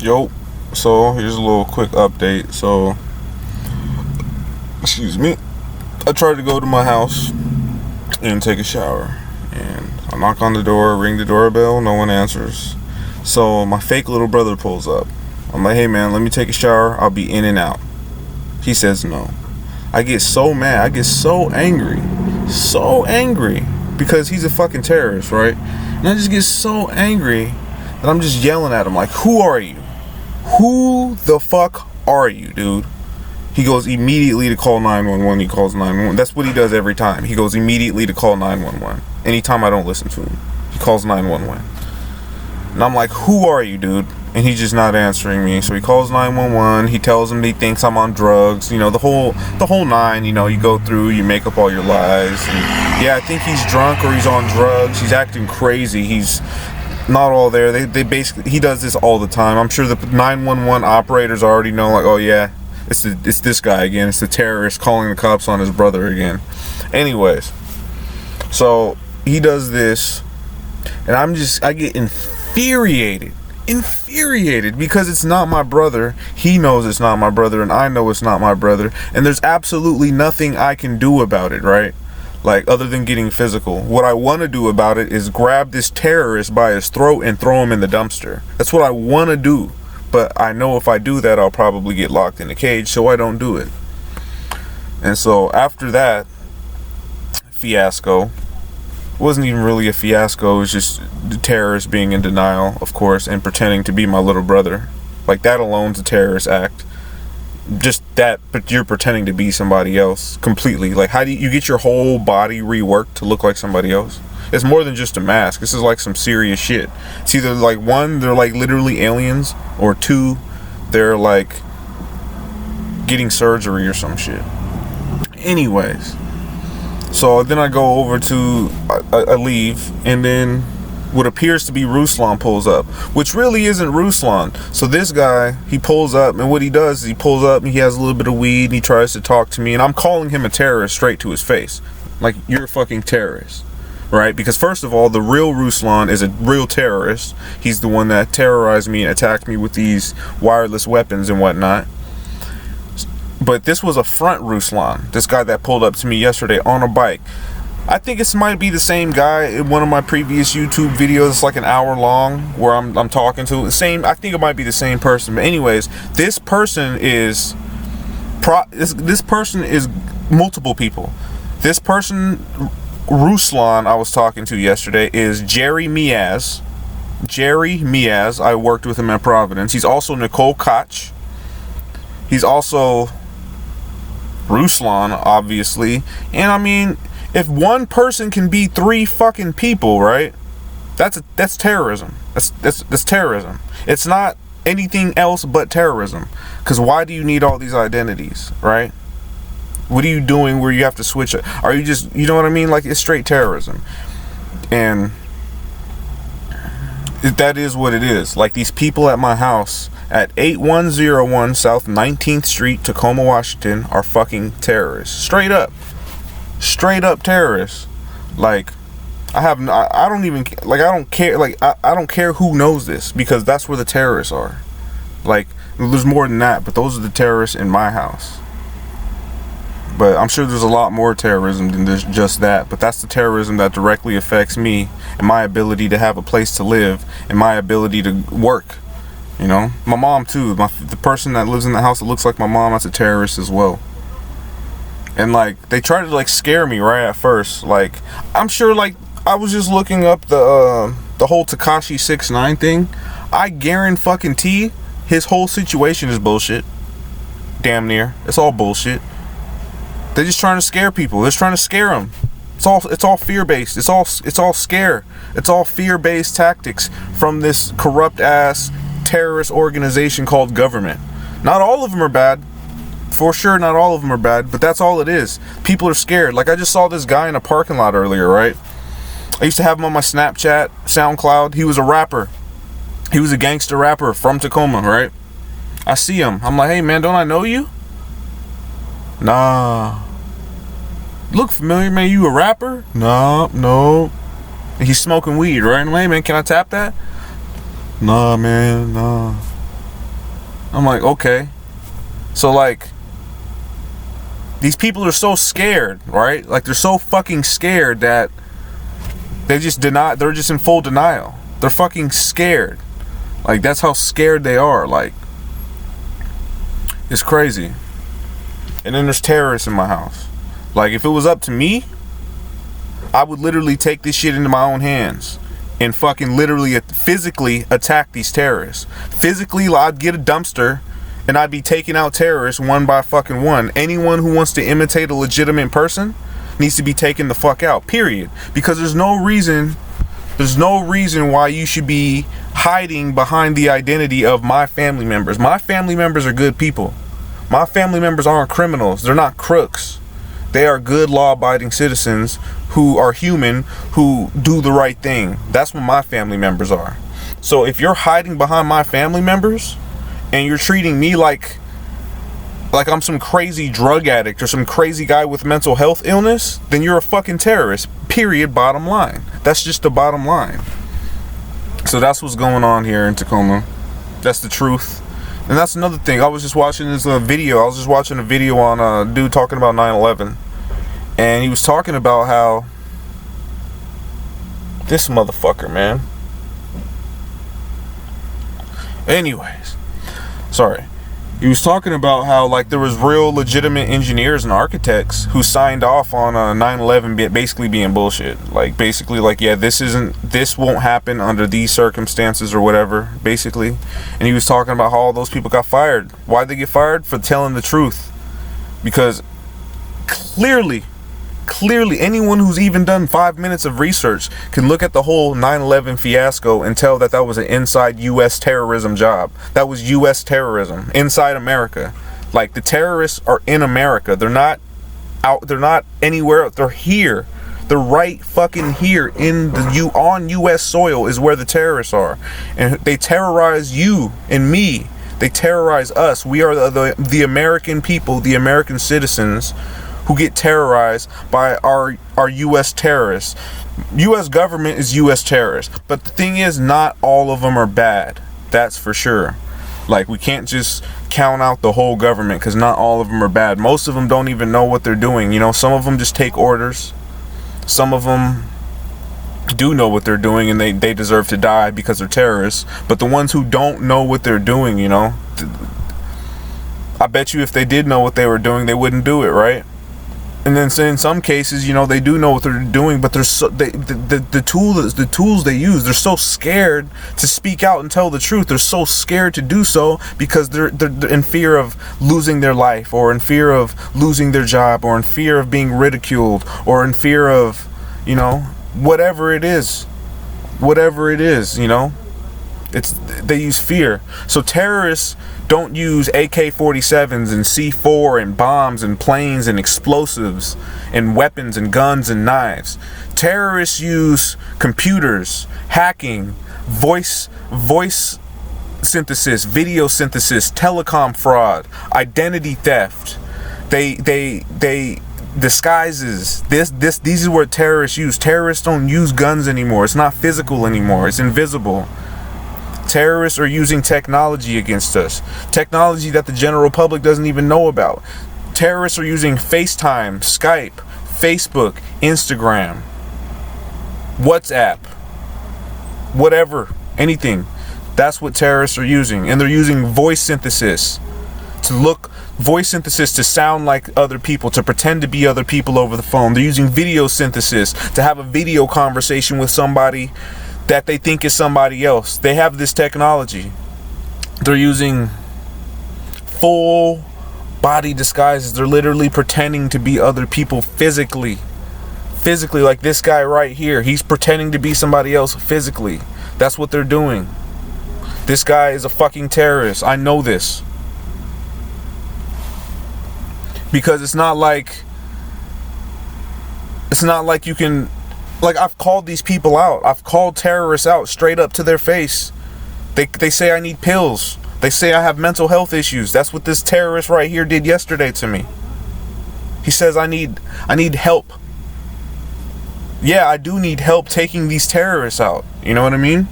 Yo, so here's a little quick update. So, excuse me, I tried to go to my house and take a shower, and I knock on the door, ring the doorbell, no one answers. So my fake little brother pulls up. I'm like, hey man, let me take a shower, I'll be in and out. He says no. I get so mad, I get so angry because he's a fucking terrorist, right? And I just get so angry that I'm just yelling at him like, who are you? Who the fuck are you, dude? He goes immediately to call 911. He calls 911. That's what he does every time. He goes immediately to call 911. Anytime I don't listen to him, he calls 911. And I'm like, who are you, dude? And he's just not answering me. So he calls 911. He tells him he thinks I'm on drugs. You know, the whole nine. You know, you go through, you make up all your lies. And yeah, I think he's drunk or he's on drugs. He's acting crazy. He's not all there. They basically, he does this all the time. I'm sure the 911 operators already know, like, oh yeah, it's this guy again. It's the terrorist calling the cops on his brother again. Anyways, so he does this, and I get infuriated because it's not my brother. He knows it's not my brother, and I know it's not my brother, and there's absolutely nothing I can do about it, right? Like, other than getting physical. What I want to do about it is grab this terrorist by his throat and throw him in the dumpster. That's what I want to do. But I know if I do that, I'll probably get locked in a cage, so I don't do it. And so after that fiasco, it wasn't even really a fiasco. It was just the terrorist being in denial, of course, and pretending to be my little brother. Like, that alone's a terrorist act. Just that, but you're pretending to be somebody else completely. Like, how do you get your whole body reworked to look like somebody else? It's more than just a mask. This is like some serious shit. It's either like, one, they're like literally aliens, or two, they're like getting surgery or some shit. Anyways, so then I go over to I leave, and then what appears to be Ruslan pulls up, which really isn't Ruslan. So this guy, he pulls up, and what he does is he pulls up and he has a little bit of weed and he tries to talk to me, and I'm calling him a terrorist straight to his face. Like, you're a fucking terrorist, right? Because first of all, the real Ruslan is a real terrorist. He's the one that terrorized me and attacked me with these wireless weapons and whatnot. But this was a front Ruslan, this guy that pulled up to me yesterday on a bike. I think it might be the same guy in one of my previous YouTube videos. It's like an hour long where I'm talking to the same. I think it might be the same person. But anyways, this person is this person is multiple people. This person, Ruslan, I was talking to yesterday, is Jerry Miaz. Jerry Miaz. I worked with him at Providence. He's also Nicole Koch. He's also Ruslan, obviously. And I mean, if one person can be three fucking people, right? That's terrorism. That's terrorism. It's not anything else but terrorism. Because why do you need all these identities, right? What are you doing where you have to switch it? Are you just, you know what I mean? Like, it's straight terrorism. And that is what it is. Like, these people at my house at 8101 South 19th Street, Tacoma, Washington, are fucking terrorists. Straight up terrorists. Like, I don't even, like, I don't care. Like, I don't care who knows this, because that's where the terrorists are. Like, there's more than that, but those are the terrorists in my house. But I'm sure there's a lot more terrorism than there's just that. But that's the terrorism that directly affects me and my ability to have a place to live and my ability to work. You know, my mom too. The person that lives in the house that looks like my mom, that's a terrorist as well. And like, they tried to like scare me right at first. Like, I'm sure, like, I was just looking up the whole Tekashi 6ix9ine thing. I guarantee his whole situation is bullshit. Damn near. It's all bullshit. They're just trying to scare people. They're just trying to scare them. It's all fear-based. It's all scare. It's all fear-based tactics from this corrupt ass terrorist organization called government. Not all of them are bad. For sure, not all of them are bad, but that's all it is. People are scared. Like, I just saw this guy in a parking lot earlier, right? I used to have him on my Snapchat, SoundCloud. He was a rapper. He was a gangster rapper from Tacoma, right? I see him. I'm like, hey man, don't I know you? Nah. Look familiar, man. You a rapper? Nah, no. He's smoking weed, right? I'm like, hey man, can I tap that? Nah, man, nah. I'm like, okay. So like, these people are so scared, right? Like, they're so fucking scared that they just they're just in full denial. They're fucking scared. Like, that's how scared they are. Like, it's crazy. And then there's terrorists in my house. Like, if it was up to me, I would literally take this shit into my own hands and fucking literally physically attack these terrorists. Physically, I'd get a dumpster and I'd be taking out terrorists one by fucking one. Anyone who wants to imitate a legitimate person needs to be taken the fuck out, period. Because there's no reason why you should be hiding behind the identity of my family members. My family members are good people. My family members aren't criminals. They're not crooks. They are good, law-abiding citizens who are human, who do the right thing. That's what my family members are. So if you're hiding behind my family members and you're treating me like I'm some crazy drug addict or some crazy guy with mental health illness, then you're a fucking terrorist. Period. Bottom line. That's just the bottom line. So that's what's going on here in Tacoma. That's the truth. And that's another thing. I was just watching this video. I was just watching a video on a dude talking about 9/11. And he was talking about how this motherfucker, man. Anyways. Sorry. He was talking about how, like, there was real legitimate engineers and architects who signed off on 9/11 basically being bullshit. Like, basically, like, yeah, this won't happen under these circumstances or whatever, basically. And he was talking about how all those people got fired. Why'd they get fired? For telling the truth. Because clearly anyone who's even done 5 minutes of research can look at the whole 9/11 fiasco and tell that was an inside U.S. terrorism job. That was U.S. terrorism inside America. Like, the terrorists are in America. They're not out. They're not anywhere. They're here. They're right fucking here on U.S. soil is where the terrorists are, and they terrorize you and me. They terrorize us. We are the American people, the American citizens, who get terrorized by our U.S. terrorists. U.S. government is U.S. terrorists. But the thing is, not all of them are bad. That's for sure. Like, we can't just count out the whole government, because not all of them are bad. Most of them don't even know what they're doing. You know, some of them just take orders. Some of them do know what they're doing, and they deserve to die because they're terrorists. But the ones who don't know what they're doing, you know, I bet you if they did know what they were doing, they wouldn't do it, right? And then in some cases, you know, they do know what they're doing, but the tools they use, they're so scared to speak out and tell the truth. They're so scared to do so because they're in fear of losing their life, or in fear of losing their job, or in fear of being ridiculed, or in fear of, you know, whatever it is, you know. They use fear. So terrorists don't use AK-47s and C4 and bombs and planes and explosives and weapons and guns and knives. Terrorists use computers, hacking, voice synthesis, video synthesis, telecom fraud, identity theft. They disguises. These are what terrorists use. Terrorists don't use guns anymore. It's not physical anymore. It's invisible. Terrorists are using technology against us. Technology that the general public doesn't even know about. Terrorists are using FaceTime, Skype, Facebook, Instagram, WhatsApp, whatever, anything. That's what terrorists are using. And they're using voice synthesis to sound like other people, to pretend to be other people over the phone. They're using video synthesis to have a video conversation with somebody that they think is somebody else. They have this technology. They're using full body disguises. They're literally pretending to be other people physically, like this guy right here. He's pretending to be somebody else physically. That's what they're doing. This guy is a fucking terrorist. I know this. Because it's not like you can, like, I've called these people out. I've called terrorists out straight up to their face. They say I need pills. They say I have mental health issues. That's what this terrorist right here did yesterday to me. He says I need help. Yeah, I do need help taking these terrorists out. You know what I mean?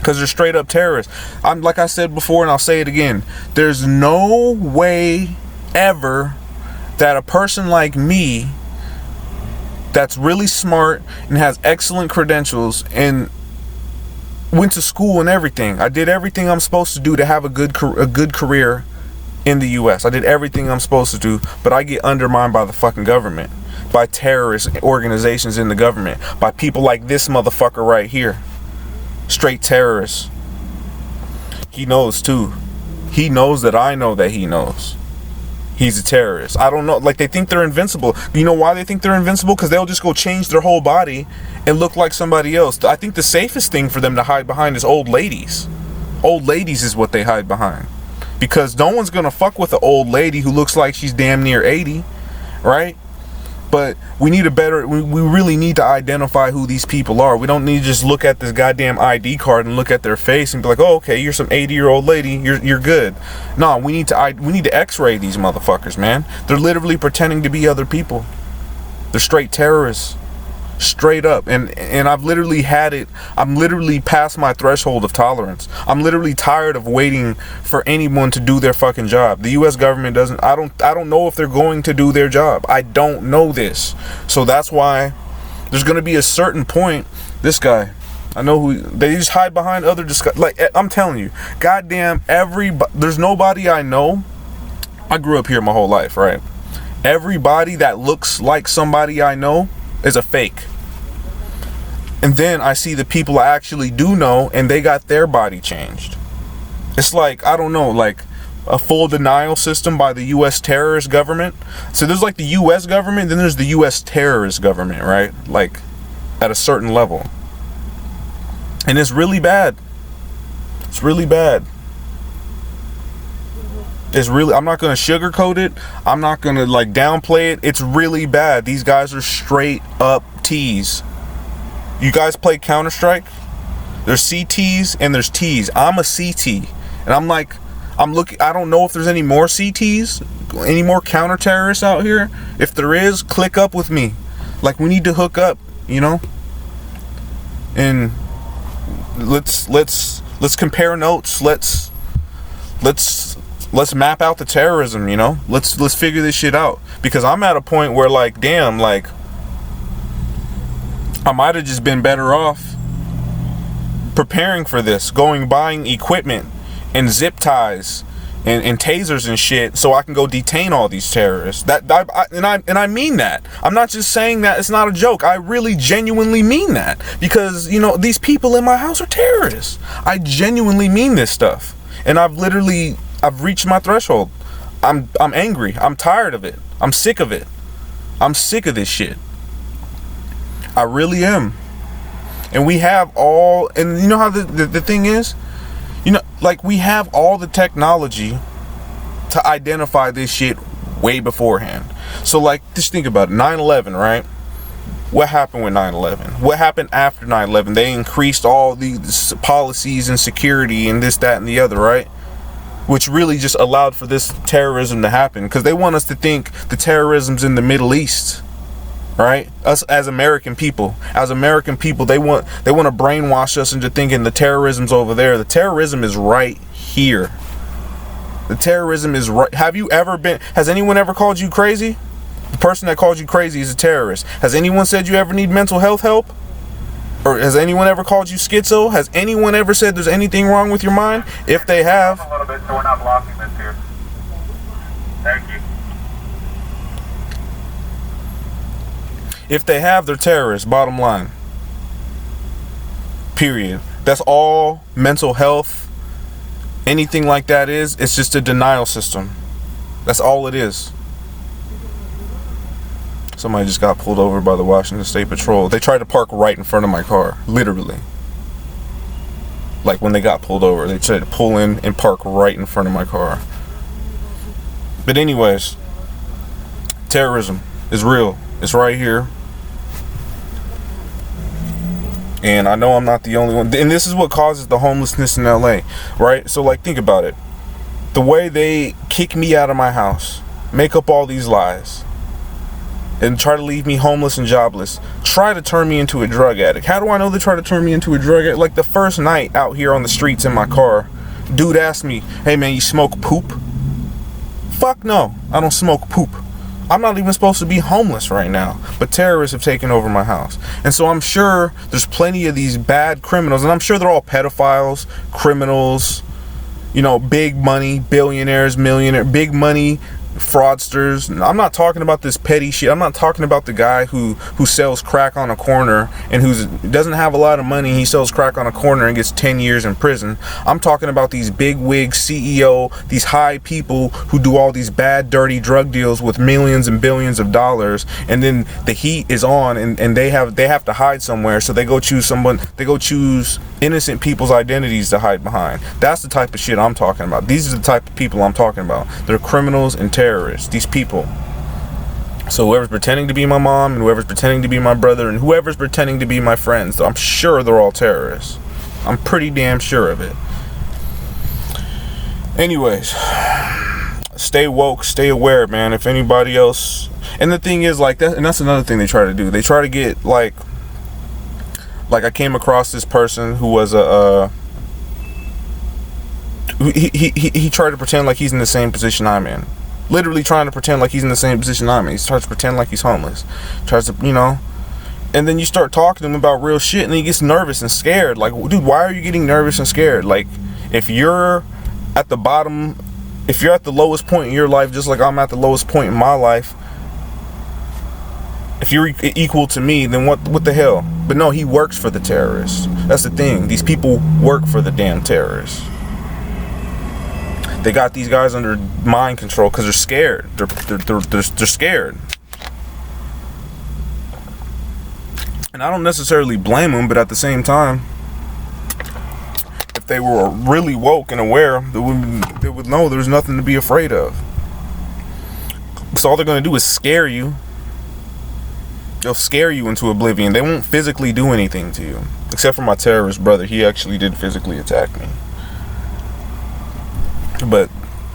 because they're straight up terrorists. I'm like I said before, and I'll say it again. There's no way ever that a person like me, that's really smart and has excellent credentials and went to school and everything. I did everything I'm supposed to do to have a good career in the US. I did everything I'm supposed to do, but I get undermined by the fucking government, by terrorist organizations in the government, by people like this motherfucker right here. Straight terrorists. He knows too. He knows that I know that he knows. He's a terrorist. I don't know. Like, they think they're invincible. You know why they think they're invincible? Because they'll just go change their whole body and look like somebody else. I think the safest thing for them to hide behind is old ladies. Old ladies is what they hide behind. Because no one's going to fuck with an old lady who looks like she's damn near 80. Right? But we need we really need to identify who these people are. We don't need to just look at this goddamn ID card and look at their face and be like, oh, okay, you're some 80-year-old lady, you're good. No, we need to X-ray these motherfuckers, man. They're literally pretending to be other people. They're straight terrorists. Straight up. And I've literally had it. I'm literally past my threshold of tolerance. I'm literally tired of waiting for anyone to do their fucking job. The US government doesn't, I don't know if they're going to do their job. I don't know this. So that's why there's going to be a certain point. This guy, I know who, they just hide behind other like, I'm telling you, goddamn, there's nobody I know. I grew up here my whole life, right? Everybody that looks like somebody I know is a fake. And then I see the people I actually do know, and they got their body changed. It's like, I don't know, like a full denial system by the US terrorist government. So there's like the US government, then there's the US terrorist government, right? Like at a certain level. And it's really bad. It's really bad. It's really, I'm not going to sugarcoat it. I'm not going to like downplay it. It's really bad. These guys are straight up T's. You guys play Counter-Strike? There's CTs and there's T's. I'm a CT. And I'm like, I don't know if there's any more CTs, any more counter-terrorists out here. If there is, click up with me. Like, we need to hook up, you know? And let's compare notes. Let's map out the terrorism, you know? Let's figure this shit out. Because I'm at a point where, like, damn, like, I might have just been better off preparing for this, buying equipment and zip ties and tasers and shit, so I can go detain all these terrorists. I mean that. I'm not just saying that. It's not a joke. I really genuinely mean that, because, you know, these people in my house are terrorists. I genuinely mean this stuff, and I've reached my threshold. I'm angry. I'm tired of it. I'm sick of it. I'm sick of this shit. I really am. And we have all, and you know how the thing is, you know, like, we have all the technology to identify this shit way beforehand. So, like, just think about it. 9/11, right? What happened with 9/11? What happened after 9/11? They increased all these policies and security and this, that, and the other, right? Which really just allowed for this terrorism to happen, because they want us to think the terrorism's in the Middle East, right? Us as American people, they want to brainwash us into thinking the terrorism's over there. The terrorism is right here. The terrorism is right. Has anyone ever called you crazy? The person that called you crazy is a terrorist. Has anyone said you ever need mental health help? Or has anyone ever called you schizo? Has anyone ever said there's anything wrong with your mind? If they have, a little bit, so we're not blocking this here. Thank you. if they have, they're terrorists, bottom line. Period. That's all mental health, anything like that is. It's just a denial system. That's all it is. Somebody just got pulled over by the Washington State Patrol. They tried to park right in front of my car, literally. Like when they got pulled over, they tried to pull in and park right in front of my car. But anyways, terrorism is real. It's right here. And I know I'm not the only one. And this is what causes the homelessness in LA, right? So like, think about it. The way they kick me out of my house, make up all these lies, and try to leave me homeless and jobless, try to turn me into a drug addict. How do I know they try to turn me into a drug addict? Like the first night out here on the streets in my car, dude asked me, hey man, you smoke poop? Fuck no, I don't smoke poop. I'm not even supposed to be homeless right now, but terrorists have taken over my house. And so I'm sure there's plenty of these bad criminals, and I'm sure they're all pedophiles, criminals, you know, big money, billionaires, millionaire, big money fraudsters. I'm not talking about this petty shit. I'm not talking about the guy who sells crack on a corner and who doesn't have a lot of money. He sells crack on a corner and gets 10 years in prison. I'm talking about these big wig CEO, these high people who do all these bad, dirty drug deals with millions and billions of dollars, and then the heat is on and they have to hide somewhere, so they go choose innocent people's identities to hide behind. That's the type of shit I'm talking about. These are the type of people I'm talking about. They're criminals and terrorists, these people. So whoever's pretending to be my mom, and whoever's pretending to be my brother, and whoever's pretending to be my friends, I'm sure they're all terrorists. I'm pretty damn sure of it. Anyways, stay woke, stay aware, man. If anybody else, and the thing is, like that, and that's another thing they try to do. They try to get like I came across this person who was he tried to pretend like he's in the same position I'm in. Literally trying to pretend like he's in the same position I'm in. He starts to pretend like he's homeless. Tries to, you know, and then you start talking to him about real shit, and he gets nervous and scared. Like, dude, why are you getting nervous and scared? Like, if you're at the bottom, if you're at the lowest point in your life, just like I'm at the lowest point in my life, if you're equal to me, then what the hell? But no, he works for the terrorists. That's the thing. These people work for the damn terrorists. They got these guys under mind control because they're scared. They're scared. And I don't necessarily blame them, but at the same time, if they were really woke and aware, they would know there's nothing to be afraid of. So all they're going to do is scare you. They'll scare you into oblivion. They won't physically do anything to you. Except for my terrorist brother. He actually did physically attack me. But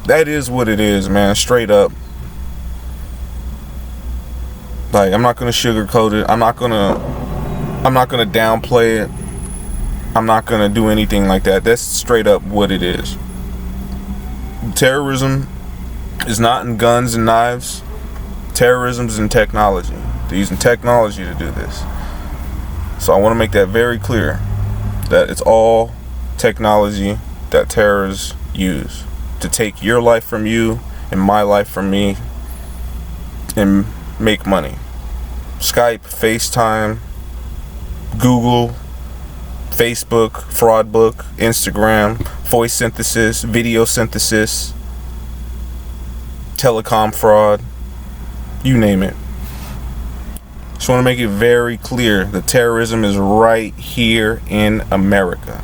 that is what it is, man. Straight up. Like, I'm not gonna sugarcoat it. I'm not gonna downplay it. I'm not gonna do anything like that. That's straight up what it is. Terrorism is not in guns and knives. Terrorism is in technology. They're using technology to do this. So I want to make that very clear, that it's all technology that terrorists use to take your life from you and my life from me and make money. Skype, FaceTime, Google, Facebook, Fraudbook, Instagram, voice synthesis, video synthesis, telecom fraud, you name it. Just want to make it very clear that terrorism is right here in America.